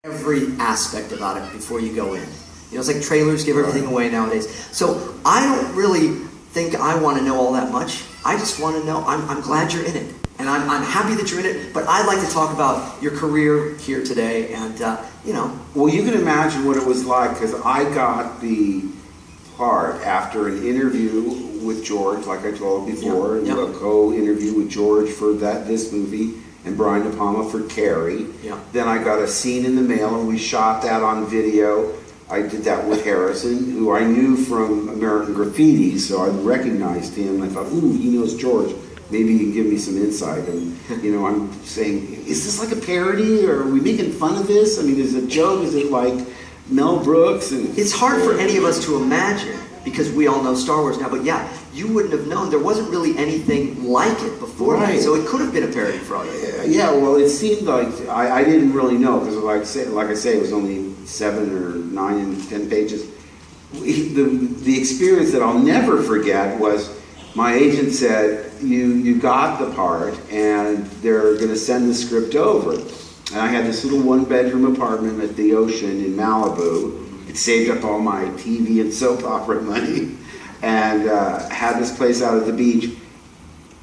every aspect about it before you go in. It's like trailers give everything away nowadays. So I don't really think I want to know all that much. I just want to know, I'm glad you're in it. And I'm happy that you're in it, but I'd like to talk about your career here today and, Well, you can imagine what it was like, because I got the part after an interview with George, like I told before, and a co-interview with George for this movie, and Brian De Palma for Carrie. Yeah. Then I got a scene in the mail, and we shot that on video. I did that with Harrison, who I knew from American Graffiti, so I recognized him. I thought, ooh, he knows George. Maybe he can give me some insight. And, I'm saying, is this like a parody, or are we making fun of this? I mean, is it a joke? Is it like Mel Brooks? And it's hard for any of us to imagine, because we all know Star Wars now, but yeah, you wouldn't have known. There wasn't really anything like it before, right? So it could have been a parody for all you. Yeah, well, it seemed like, I didn't really know, because like I say, it was only 7 or 9 and 10 pages. The experience that I'll never forget was, my agent said, you got the part, and they're going to send the script over. And I had this little 1-bedroom apartment at the ocean in Malibu. It saved up all my TV and soap opera money, and had this place out at the beach.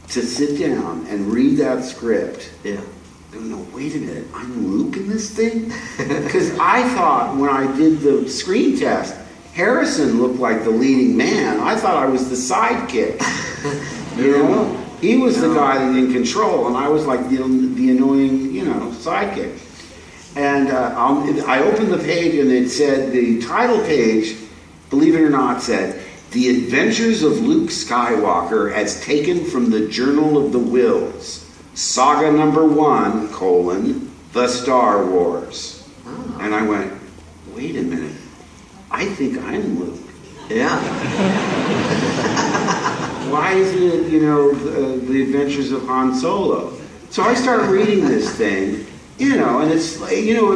To sit down and read that script. Yeah. No, wait a minute, I'm Luke in this thing? Because I thought when I did the screen test, Harrison looked like the leading man. I thought I was the sidekick. He was the guy in control, and I was like the annoying, sidekick. And I opened the page, and it said, the title page, believe it or not, said, "The Adventures of Luke Skywalker as taken from the Journal of the Wills, Saga number 1, The Star Wars." Oh. And I went, wait a minute, I think I'm Luke. Yeah. Why isn't it, the Adventures of Han Solo? So I start reading this thing, and it's like,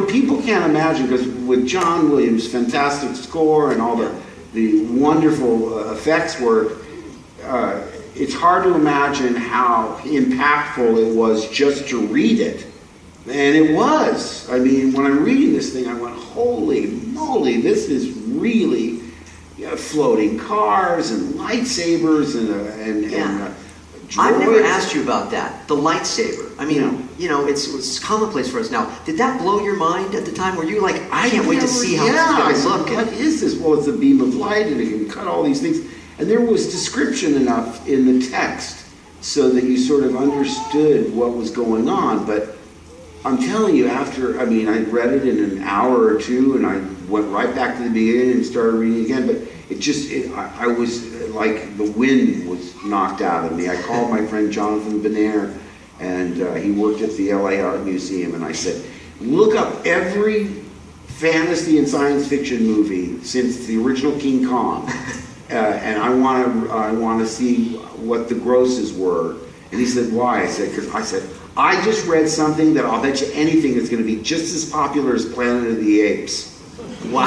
people can't imagine, because with John Williams' fantastic score and all the wonderful effects work, it's hard to imagine how impactful it was just to read it. And it was. I mean, when I'm reading this thing, I went, holy moly, this is really floating cars and lightsabers and droids. I've never asked you about that, the lightsaber. I mean, it's commonplace for us now. Did that blow your mind at the time? Were you like, I can't wait to see how this is going to look? What is this? Well, it's a beam of light, and it can cut all these things. And there was description enough in the text so that you sort of understood what was going on. But I'm telling you, I read it in an hour or two, and I went right back to the beginning and started reading again. But I was like, the wind was knocked out of me. I called my friend Jonathan Benair, and he worked at the LA Art Museum, and I said, look up every fantasy and science fiction movie since the original King Kong, and I want to see what the grosses were. And he said, why? I said, I just read something that I'll bet you anything is going to be just as popular as Planet of the Apes. Wow.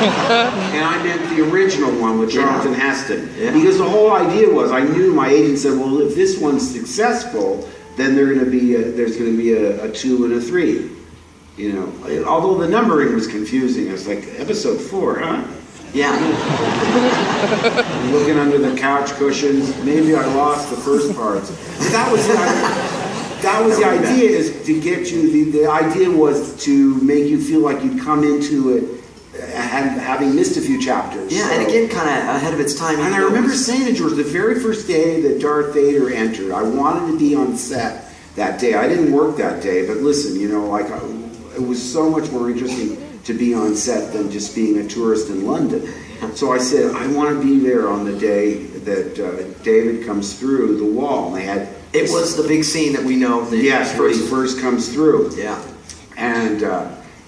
And I meant the original one with Charlton Heston. Yeah. Because the whole idea was, I knew, my agent said, well, if this one's successful, then there's going to be a 2 and a 3. Although the numbering was confusing. It was like, episode 4, huh? Yeah. Looking under the couch cushions. Maybe I lost the first parts. But that was the idea, is to get you, the idea was to make you feel like you'd come into it having missed a few chapters. Yeah, and again, kind of ahead of its time. And I remember saying to George, the very first day that Darth Vader entered, I wanted to be on set that day. I didn't work that day, but listen, it was so much more interesting to be on set than just being a tourist in London. So I said, I want to be there on the day that David comes through the wall. And it was the big scene that we know. Yes, where he first comes through. Yeah. And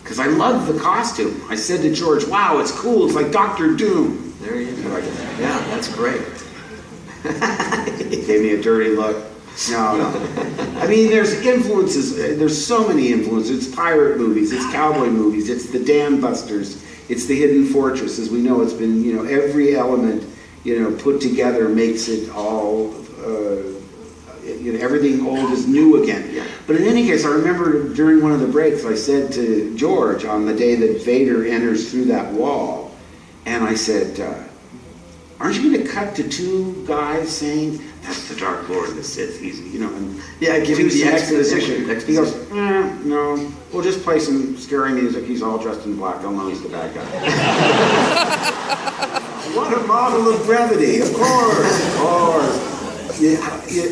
because I loved the costume. I said to George, wow, it's cool. It's like Dr. Doom. There you go. Yeah, that's great. He gave me a dirty look. No. I mean, there's influences. There's so many influences. It's pirate movies. It's cowboy movies. It's the Dam Busters. It's the Hidden Fortress. As we know, it's been, every element, put together makes it all, everything old is new again. Yeah. But in any case, I remember during one of the breaks, I said to George on the day that Vader enters through that wall, and I said, aren't you going to cut to two guys saying, that's the Dark Lord and the Sith, and giving the exposition. exposition. He goes, no, we'll just play some scary music. He's all dressed in black. They'll know he's the bad guy. What a model of brevity, of course.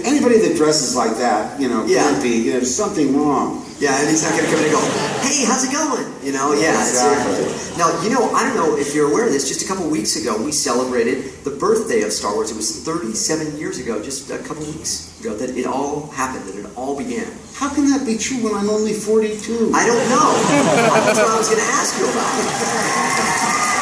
Anybody that dresses like that, can't be, there's something wrong. Yeah, and he's not going to come in and go, hey, how's it going? Exactly. Now, I don't know if you're aware of this, just a couple weeks ago, we celebrated the birthday of Star Wars. It was 37 years ago, just a couple weeks ago, that it all happened, that it all began. How can that be true when I'm only 42? I don't know. That's what I was going to ask you about.